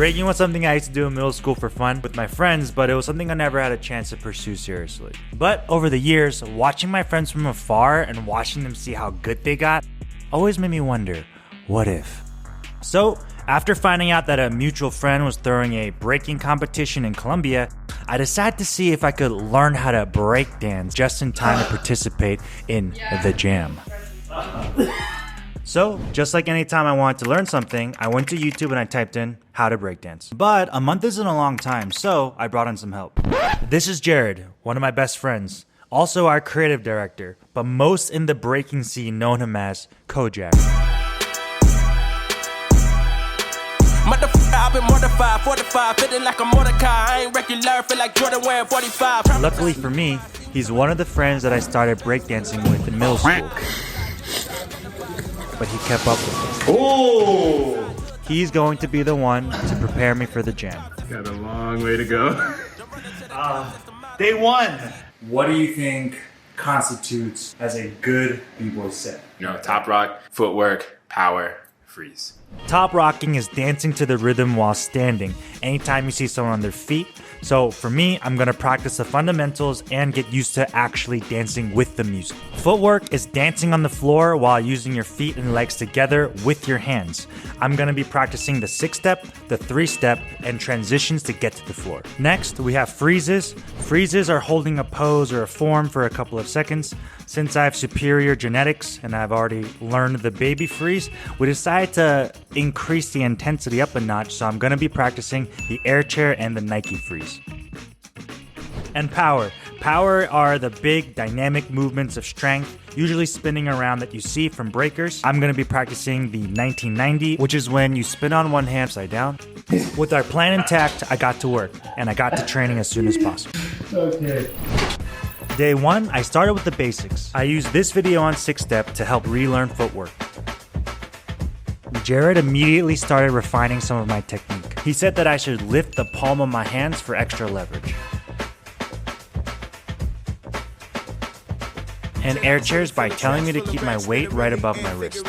Breaking was something I used to do in middle school for fun with my friends, but it was something I never had a chance to pursue seriously. But over the years, watching my friends from afar and watching them see how good they got always made me wonder, what if? So, after finding out that a mutual friend was throwing a breaking competition in Colombia, I decided to see if I could learn how to break dance just in time to participate in the jam. So, just like any time I wanted to learn something, I went to YouTube and I typed in how to breakdance. But a month isn't a long time, so I brought in some help. This is Jared, one of my best friends, also our creative director, but most in the breaking scene known him as Kojak. I've been mortified, 45, feeling like a Mordecai. I ain't regular, feel like Jordan wearing 45. Luckily for me, he's one of the friends that I started breakdancing with in middle school. But he kept up with me. Oh! He's going to be the one to prepare me for the jam. Got a long way to go. Day one. What do you think constitutes as a good B-boy set? You know, top rock, footwork, power, freeze. Top rocking is dancing to the rhythm while standing anytime you see someone on their feet. So for me, I'm gonna practice the fundamentals and get used to actually dancing with the music. Footwork is dancing on the floor while using your feet and legs together with your hands. I'm gonna be practicing the 6-step, the 3-step, and transitions to get to the floor. Next, we have freezes. Freezes are holding a pose or a form for a couple of seconds. Since I have superior genetics and I've already learned the baby freeze, we decided to increase the intensity up a notch, so I'm gonna be practicing the air chair and the Nike freeze. And power. Power are the big dynamic movements of strength, usually spinning around that you see from breakers. I'm gonna be practicing the 1990, which is when you spin on one hand upside down. With our plan intact, I got to work, and I got to training as soon as possible. Okay. Day one, I started with the basics. I used this video on 6-step to help relearn footwork. Jared immediately started refining some of my technique. He said that I should lift the palm of my hands for extra leverage. And air chairs by telling me to keep my weight right above my wrist.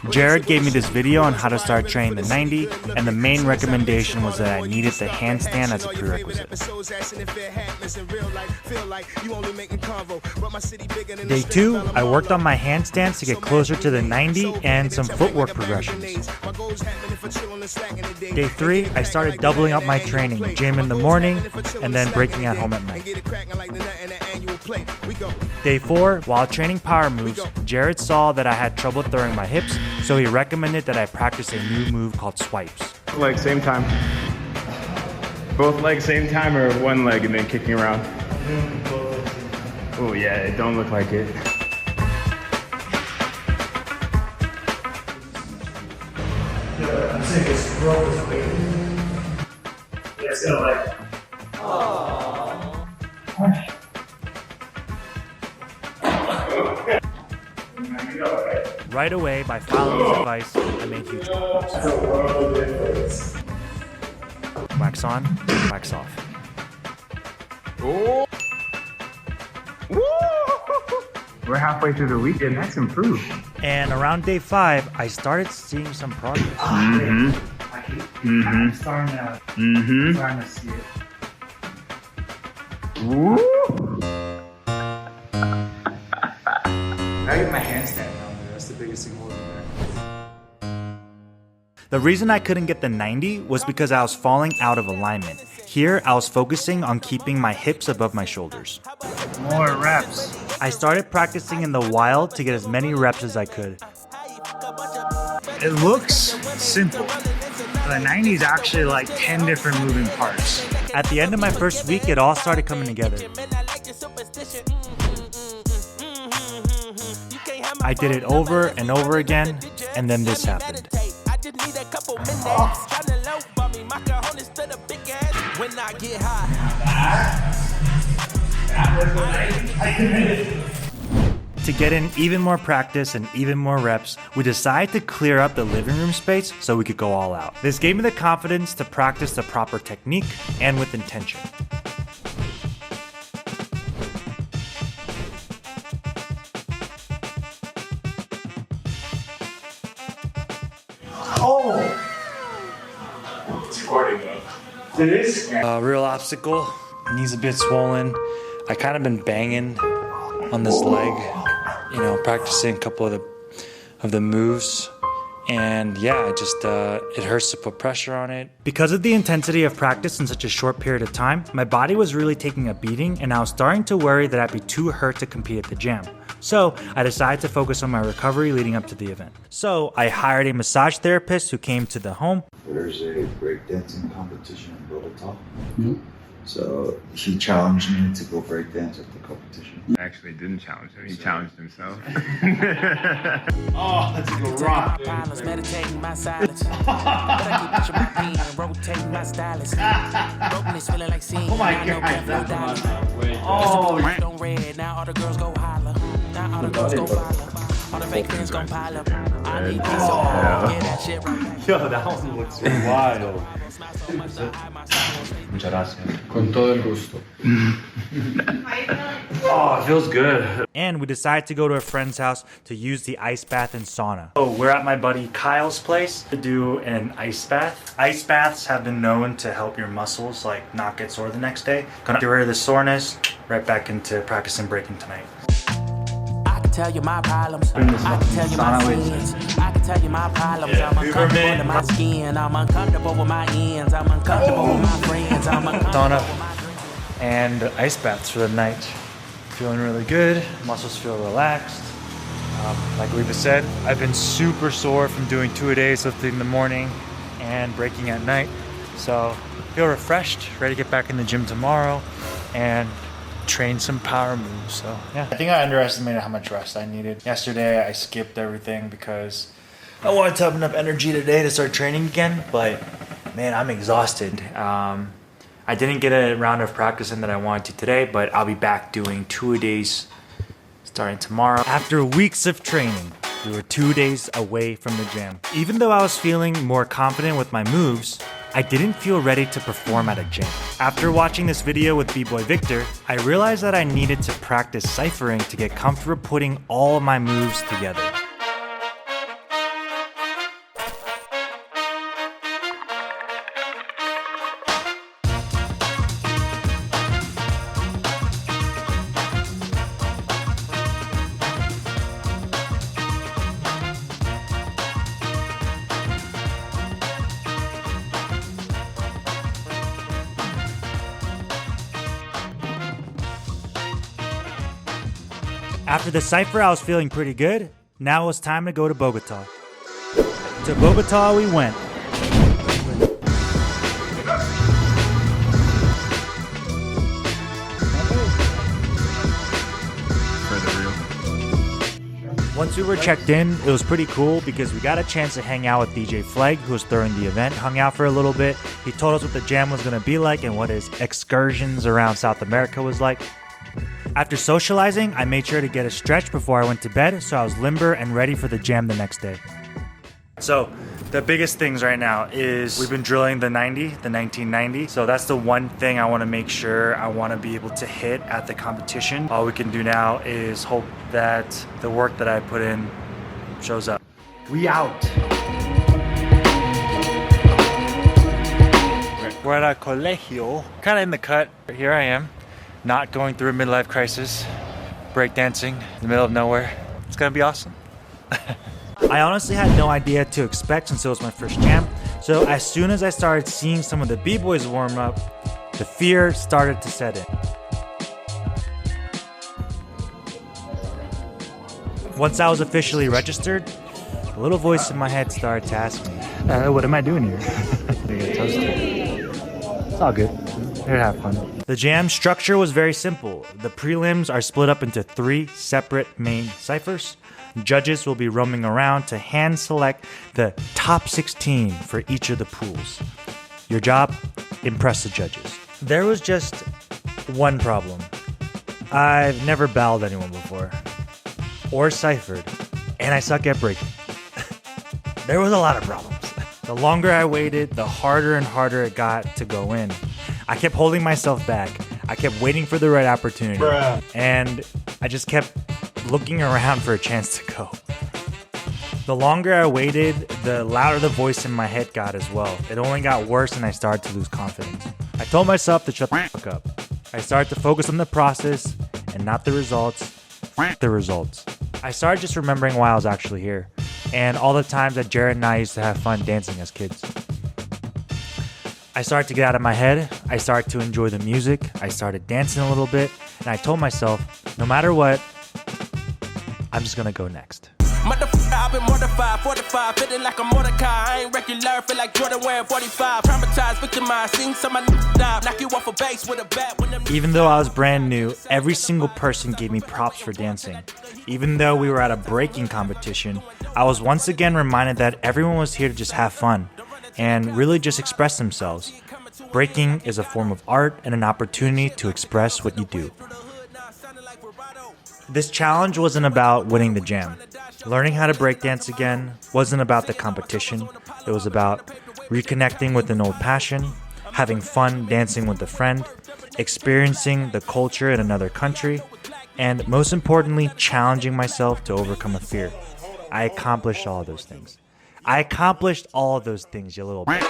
Jared gave me this video on how to start training the 90, and the main recommendation was that I needed the handstand as a prerequisite. Day 2, I worked on my handstands to get closer to the 90 and some footwork progressions. Day 3, I started doubling up my training, gym in the morning, and then breaking at home at night. Day 4, while training power moves, Jared saw that I had trouble throwing my hips, so he recommended that I practice a new move called swipes. Legs same time. Both legs same time or one leg and then kicking around? Oh yeah, it don't look like it. I'm saying this throw is weight. Yeah, it's gonna like. Right away, by following his advice, I made huge progress. Wax on, wax off. Oh. We're halfway through the weekend, that's improved. And around day 5, I started seeing some progress. I'm starting to see it. Woo. I get my handstand down there. That's the biggest thing holding there. The reason I couldn't get the 90 was because I was falling out of alignment. Here, I was focusing on keeping my hips above my shoulders. More reps. I started practicing in the wild to get as many reps as I could. It looks simple. The 90 is actually like 10 different moving parts. At the end of my first week, it all started coming together. I did it over and over again, and then this happened. To get in even more practice and even more reps, we decided to clear up the living room space so we could go all out. This gave me the confidence to practice the proper technique and with intention. It's recording though. It is? Real obstacle, knees a bit swollen. I kind of been banging on this leg, you know, practicing a couple of the moves. And yeah, it hurts to put pressure on it. Because of the intensity of practice in such a short period of time, my body was really taking a beating, and I was starting to worry that I'd be too hurt to compete at the jam. So I decided to focus on my recovery leading up to the event. So I hired a massage therapist who came to the home. There's a breakdancing competition in Bogota. So he challenged me to go breakdance at the competition. I actually didn't challenge him. He challenged himself. Oh, that's a good rock. Meditating my silence. But I keep my pain and rotating my stylus. Brokenness feeling like seeing. Oh my God. Oh, Don't red. Now all the girls go holler. Now all the girls go follow. All the fake fans gon' pile up. I need peace. Get that shit right. yo, that one looks wild. Muchas gracias. Con todo el gusto. Oh, it feels good. And we decided to go to a friend's house to use the ice bath and sauna. Oh, we're at my buddy Kyle's place to do an ice bath. Ice baths have been known to help your muscles like not get sore the next day. Gonna get rid of the soreness, right back into practicing breaking tonight. I can tell you my problems. I can tell you my sins. I can tell you my problems. I'm uncomfortable in my skin. I'm uncomfortable with my ends. I'm uncomfortable with my friends. I'm uncomfortable with my friends. And ice baths for the night. Feeling really good. Muscles feel relaxed. Like Reba said, I've been super sore from doing 2-a-days, lifting in the morning and breaking at night. So feel refreshed, ready to get back in the gym tomorrow and train some power moves. So yeah, I think I underestimated how much rest I needed. Yesterday I skipped everything because I wanted to have enough energy today to start training again, but man, I'm exhausted. I didn't get a round of practice in that I wanted to today, but I'll be back doing 2-a-days starting tomorrow. After weeks of training, we were 2 days away from the jam. Even though I was feeling more confident with my moves, I didn't feel ready to perform at a jam. After watching this video with B-Boy Victor, I realized that I needed to practice ciphering to get comfortable putting all of my moves together. After the cipher, I was feeling pretty good. Now it was time to go to Bogota. To Bogota we went. Once we were checked in, it was pretty cool because we got a chance to hang out with DJ FLEG, who was throwing the event, hung out for a little bit. He told us what the jam was going to be like and what his excursions around South America was like. After socializing, I made sure to get a stretch before I went to bed, so I was limber and ready for the jam the next day. So the biggest things right now is we've been drilling the 1990. So that's the one thing I want to make sure I want to be able to hit at the competition. All we can do now is hope that the work that I put in shows up. We out. We're at a colegio, kind of in the cut. Here I am. Not going through a midlife crisis, breakdancing in the middle of nowhere. It's gonna be awesome. I honestly had no idea what to expect since it was my first jam. So as soon as I started seeing some of the b-boys warm up, the fear started to set in. Once I was officially registered, a little voice in my head started to ask me, what am I doing here? It's all good. Here, have fun. The jam structure was very simple. The prelims are split up into 3 separate main ciphers. Judges will be roaming around to hand select the top 16 for each of the pools. Your job? Impress the judges. There was just one problem. I've never bowled anyone before, or ciphered, and I suck at breaking. There was a lot of problems. The longer I waited, the harder and harder it got to go in. I kept holding myself back. I kept waiting for the right opportunity. And I just kept looking around for a chance to go. The longer I waited, the louder the voice in my head got as well. It only got worse and I started to lose confidence. I told myself to shut the fuck up. I started to focus on the process and not the results. The results. I started just remembering why I was actually here and all the times that Jared and I used to have fun dancing as kids. I started to get out of my head. I started to enjoy the music. I started dancing a little bit and I told myself, no matter what, I'm just gonna go next. Motherfucker, I've been mortified, fortified, feeling like a Mordecai. I ain't regular, feel like Jordan wearing 45. Traumatized, victimized, seen some of my die. Knock you off a base with a bat when them. Even though I was brand new, every single person gave me props for dancing. Even though we were at a breaking competition, I was once again reminded that everyone was here to just have fun and really just express themselves. Breaking is a form of art and an opportunity to express what you do. This challenge wasn't about winning the jam. Learning how to breakdance again wasn't about the competition. It was about reconnecting with an old passion, having fun dancing with a friend, experiencing the culture in another country, and most importantly, challenging myself to overcome a fear. I accomplished all of those things. I accomplished all of those things, you little bitch.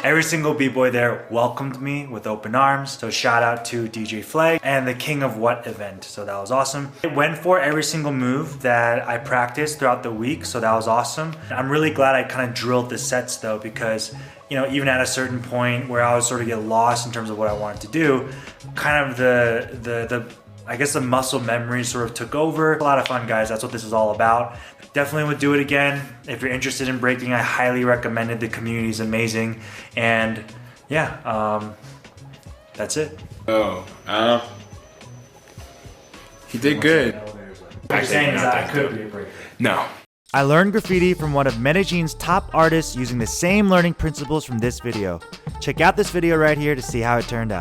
Every single b-boy there welcomed me with open arms, so shout out to DJ FLEG and the King of What event, so that was awesome. I went for every single move that I practiced throughout the week, so that was awesome. I'm really glad I kind of drilled the sets though, because you know, even at a certain point where I was sort of get lost in terms of what I wanted to do, kind of I guess the muscle memory sort of took over. A lot of fun, guys. That's what this is all about. Definitely would do it again. If you're interested in breaking, I highly recommend it. The community is amazing. And yeah, that's it. He did good. What you're saying is that I could be a breaker. No. I learned graffiti from one of Medellin's top artists using the same learning principles from this video. Check out this video right here to see how it turned out.